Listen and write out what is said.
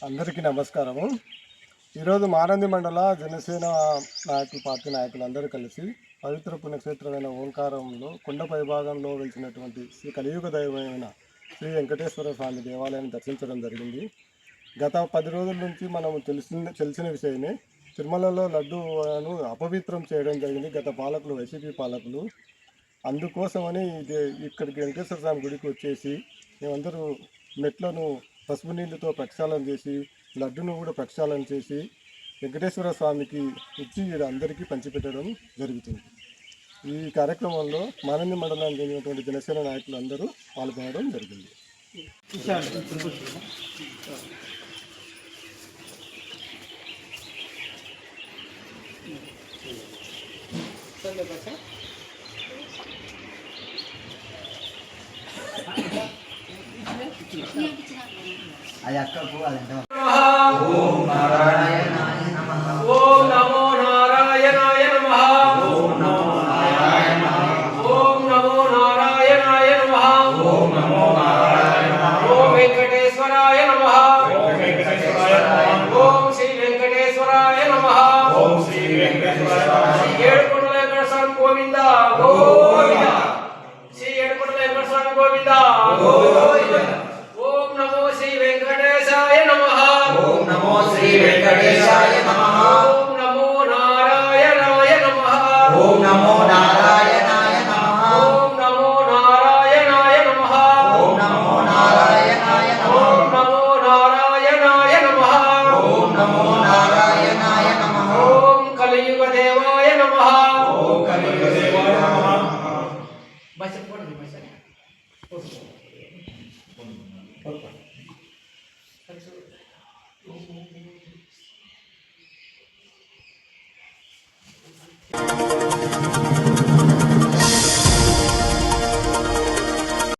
అందరికీ నమస్కారము. ఈరోజు మానంది మండల జనసేన నాయకులు పార్టీ నాయకులందరూ కలిసి పవిత్ర పుణ్యక్షేత్రమైన ఓంకారంలో కొండపై భాగంలో వెలిసినటువంటి శ్రీ కలియుగ దైవమైన శ్రీ వెంకటేశ్వర స్వామి దేవాలయాన్ని దర్శించడం జరిగింది. గత 10 రోజుల నుంచి మనం తెలిసిన విషయమే. తిరుమలలో లడ్డూను అపవిత్రం చేయడం జరిగింది గత పాలకులు, వైసీపీ పాలకులు. అందుకోసమని ఇక్కడికి వెంకటేశ్వర స్వామి గుడికి వచ్చేసి మేమందరూ మెట్లను పసుపు నీళ్ళతో ప్రక్షాళన చేసి లడ్డును కూడా ప్రక్షాళన చేసి వెంకటేశ్వర స్వామికి ఇచ్చి అందరికీ పంచిపెట్టడం జరుగుతుంది. ఈ కార్యక్రమంలో మానంది మండలానికి చెందినటువంటి జనసేన నాయకులు అందరూ పాల్గొనడం జరిగింది. అది అక్కకు అదంటే ఓం నారాయణాయ నమః ఓం నమో నారాయణాయ నమః ఓం నమో నారాయణాయ ఓం నమో నారాయణాయ నమః ఓం నమో నారాయణాయ ఓం వెంకటేశ్వరాయ నమః ఓం వెంకటేశ్వరాయ నమః ఓం శ్రీ వెంకటేశ్వరాయ నమః ఓం శ్రీ వెంకటేశ్వరాయ ఏడుకొండల వెంకట స్వామి గోవింద గోవింద శ్రీ ఏడుకొండల వెంకట స్వామి గోవింద గోవింద ఓం నమో శ్రీ వెంకటేశాయ నమః ఓం నమో శ్రీ వెంకటేశాయ నమః ఓం నమో నారాయణాయ నమః ఓం నమో నారాయణాయ నమః ఓం నమో నారాయణాయ నమః ఓం నమో నారాయణాయ నమః ఓం నమో నారాయణాయ నమః ఓం నమో నారాయణాయ నమః ఓం కలియుగ దేవాయ నమః ఓం కలియుగ దేవాయ నమః బస్ పోండి బస్ Thank you.